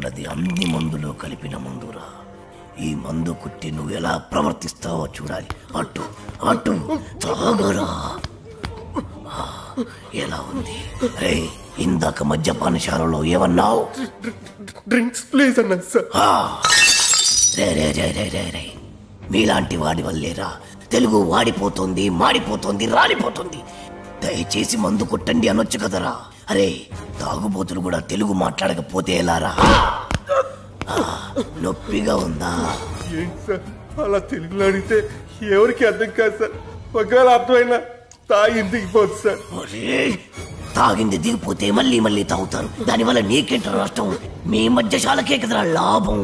అన్నది అన్ని మందులో కలిపిన మందురా. ఈ మందు కుట్టి నువ్వు ఎలా ప్రవర్తిస్తావో చూడాలి. అటు అటు తాగరా. ఎలా ఉంది? ఇందాక మద్యపానశాలలో ఏమన్నావు? డ్రింక్స్ ప్లీజ్ అన్నా సార్. రే మీలాంటి వాడి వల్లేరా తెలుగు వాడిపోతుంది, మాడిపోతుంది, రాలిపోతుంది. దయచేసి మందు కొట్టండి అనొచ్చు కదరా. అరే తాగుబోతులు కూడా తెలుగు మాట్లాడకపోతే ఎలారా? నొప్పిగా ఉందా? ఏంటి సార్ అలా తెలుగులో అడిగితే ఎవరికి అర్థం కాదు సార్. ఒకవేళ అర్థమైనా తాగింది దిగిపోదు సార్. తాగింది దిగిపోతే మళ్ళీ మళ్ళీ తాగుతారు. దానివల్ల నీకేంట నష్టం? మీ మధ్యశాలకే కదరా లాభం.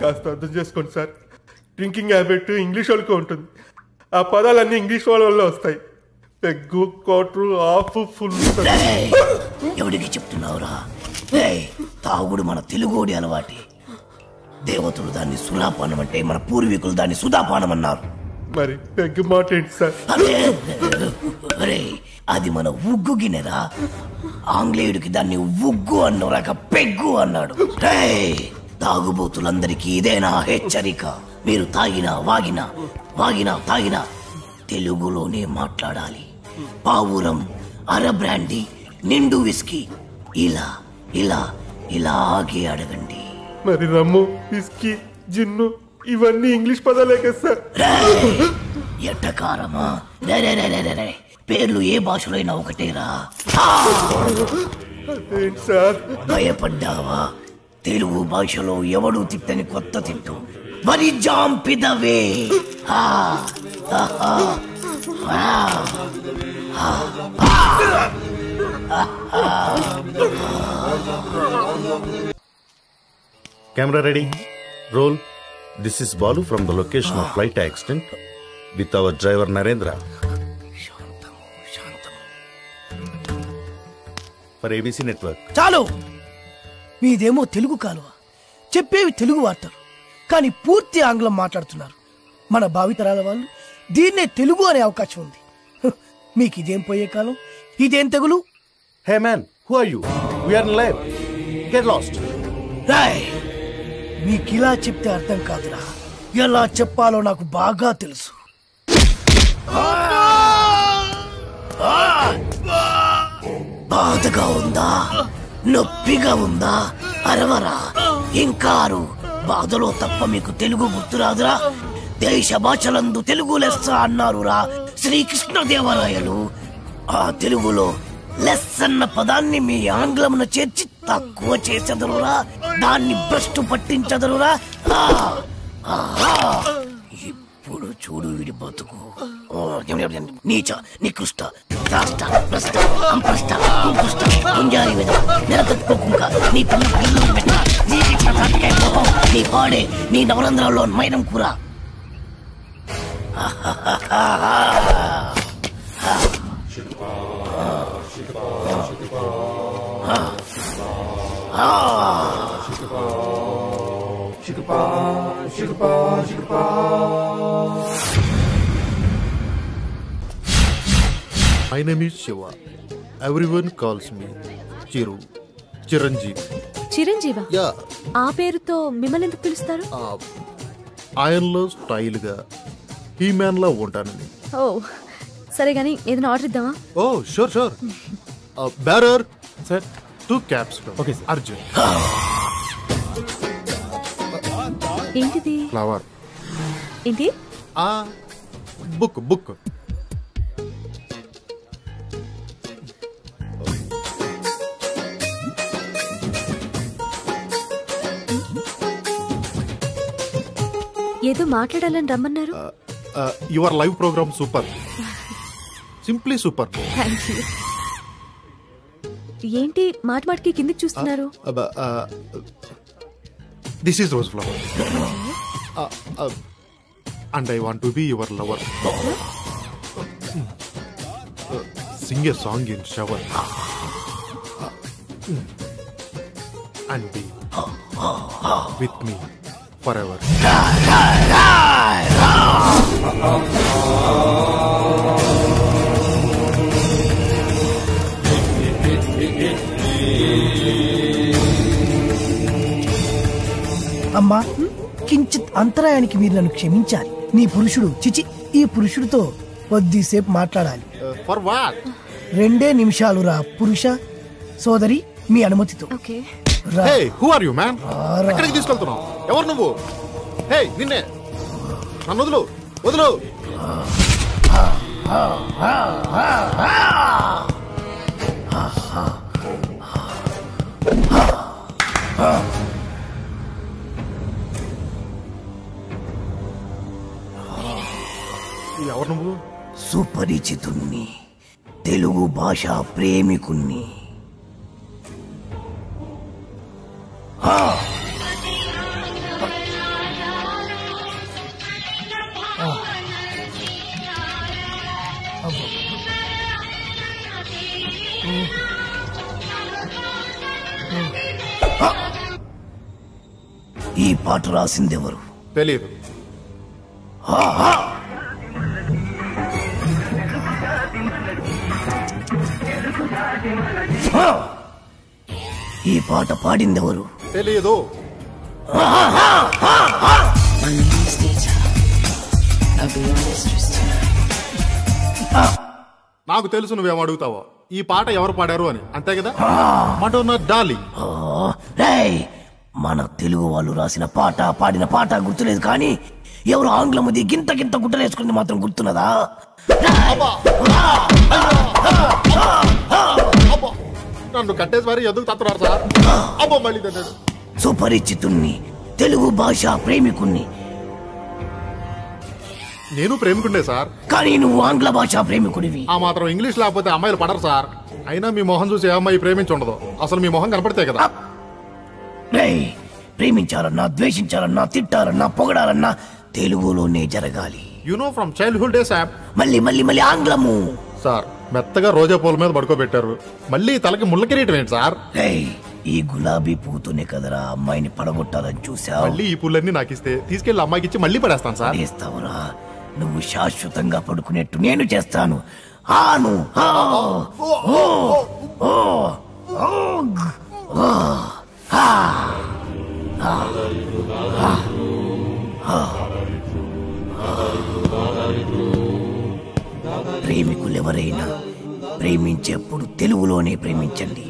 కాస్త అర్థం చేసుకోండి సార్. డ్రింకింగ్ హ్యాబిట్ ఇంగ్లీష్ వాళ్ళకి ఉంటుంది. ఆ పదాలన్నీ ఇంగ్లీష్ వాళ్ళ వల్ల వస్తాయి. Peg, quarter, half, full. ఎవరికి చెప్తున్నావురా? తాగుడు మన తెలుగోడి అలవాటి. దేవతలు దాన్ని సురాపానం అంటే మన పూర్వీకులు దాన్ని సుధాపానం అన్నారు. మరి పెగ్గు మాట ఏంటి సార్? అరే అది మన ఉగ్గు గిన్నెరా. ఆంగ్లేయుడికి దాన్ని ఉగ్గు అన్నరాక పెగ్గు అన్నాడు. తాగుబోతులందరికీ ఇదేనా హెచ్చరిక? మీరు తాగినా తాగినా తెలుగులోనే మాట్లాడాలి. పావురం, అర బ్రాండీ, నిండు విస్కీ ఇలా ఇలా ఇలాగే అడగండి. మరి రమ్ము, విస్కీ, జిన్ను ఇవన్నీ ఇంగ్లీష్ పదాలే కదా సార్. ఎట్టకారమా? పేర్లు ఏ భాషలో అయినా ఒకటేరా. సార్ భయపడ్డావా? తెలుగు భాషలో ఎవడు తిట్టని కొత్త తిట్టు వరి జాంపిదవే. Camera ready. Roll. This is Balu from the location of flight accident with our driver Narendra. For ABC Network. చాలు. మీదేమో తెలుగు కాలువ, చెప్పేవి తెలుగు వార్తలు, కానీ పూర్తి ఆంగ్లం మాట్లాడుతున్నారు. మన భావితరాల వాళ్ళు దీన్నే తెలుగు అనే అవకాశం ఉంది. మీకు ఇదేం పోయే కాలం, ఇదేం తెగులు? Hey man, who are you? We are in live. Get lost. మీకిలా చెప్తే అర్థం కాదురా. ఎలా చెప్పాలో నాకు బాగా తెలుసు. బాధగా ఉందా? నొప్పిగా ఉందా? అరవరా ఇంకారు. బాధలో తప్ప మీకు తెలుగు గుర్తురాదురా? దేశ భాషలందు తెలుగు లెస్స అన్నారురా శ్రీకృష్ణదేవరాయలు. ఆ తెలుగులో లెస్ అన్న పదాన్ని మీ ఆంగ్లమున చేర్చి తక్కువ చేసెదరురా. దాన్ని భ్రష్టు పట్టించదరురా. ఇప్పుడు చూడు వీడి బతుకు. నీచ, నికృష్ట, రాష్ట్ర, భ్రష్ట, అంప్రష్ట, కుంపుష్ట, గుంజారి మీద నెలతట్టుకోకుంక నీ పిల్లలు పెట్ట, నీ పాడే, నీ నవరంధ్రాల్లో మైనం కూర. My name is Shiva. Everyone calls me Chiru. Chiranjeev. చిరంజీవా? Yeah. ఆ పేరుతో మిమ్మల్ని ఎందుకు పిలుస్తారు? ఆయనలో స్టైల్ గా ఈ మ్యాన్ లా ఉంటానని. ఓ సరే గానీ ఏదైనా ఆర్డర్ ఇద్దామా? Oh sure sure. Bearer sir 2 caps. Okay Arjun. ఏంటిది? ఫ్లవర్. ఏంటి? బుక్. ఏదో మాట్లాడాలని రమ్మన్నారు. Your live programme super. Simply super. Thank you. ఏంటి మాటికి కిందికి చూస్తున్నారు? This is rose flower. And I want to be your lover. Sing a song in shower and be with me forever. అంతరాయానికి మీరు నన్ను క్షమించాలి. నీ పురుషుడు చిచి ఈ పురుషుడితో కొద్దిసేపు మాట్లాడాలి. For what? 2 నిమిషాలు రా పురుష. సోదరి మీ అనుమతితో. ఓకే. రా. హే, హూ ఆర్ యు మ్యాన్? ఎక్కడికి తీసుకెళ్తున్నావు? ఎవరు నువ్వు? హే, నిన్నే. నన్ను వదులు, వదులు. ఎవరు నువ్వు? సుపరిచితుణ్ణి, తెలుగు భాష ప్రేమికుణ్ణి. ఈ పాట రాసిందెవరు? తెలియదు. ఈ పాట పాడిందెవరు? తెలియదు. నాకు తెలుసు నువ్వేం అడుగుతావో. ఈ పాట ఎవరు పాడారు అని, అంతే కదా? Madonna darling. రేయ్, మన తెలుగు వాళ్ళు రాసిన పాట పాడిన పాట గుర్తులేదు, కానీ ఎవరు ఆంగ్లమది గింత గింత గుట్టలేసుకుంది మాత్రం గుర్తున్నదా? నన్ను కట్టేసి మరి ఎందుకు తత్తున్నారు సార్? అబ్బో మళ్ళీ తన్నాడు. సుపరిచితుణ్ణి, తెలుగు భాష ప్రేమికుణ్ణి. నేను ప్రేమికుండే సార్, కానీ నువ్వు ఆంగ్ల భాష ప్రేమికుడివి. ఆ మాత్రం ఇంగ్లీష్ లేకపోతే అమ్మాయిలు పడరు సార్. అయినా మీ మొహం చూసి ఏ అమ్మాయి ప్రేమించుండదు. అసలు మీ మొహం కనపడితే కదా. రేయ్, ప్రేమించాలన్నా, ద్వేషించాలన్నా, తిట్టాలన్నా, పొగడాలన్నా తెలుగులోనే జరగాలి. You know from childhood days app. మళ్ళీ మళ్ళీ మళ్ళీ ఆంగ్లము. సార్, మెత్తగా రోజా పూల మీద పడుకోబెట్టారు, మళ్ళీ తలకి ముళ్ళ కిరీటం ఏంటి సార్? రేయ్, ఈ గులాబీ పువ్వుతోనే కదరా అమ్మాయిని పడగొట్టాలని చూసావు. మళ్ళీ ఈ పూలన్నీ నాకు ఇస్తే తీసుకెళ్లి అమ్మాయికి ఇచ్చి మళ్ళీ పడేస్తాను సార్. చేస్తావురా? నువ్వు శాశ్వతంగా పడుకునేట్టు నేను చేస్తాను. ఆను ప్రేమికులెవరైనా ప్రేమించేప్పుడు తెలుగులోనే ప్రేమించండి.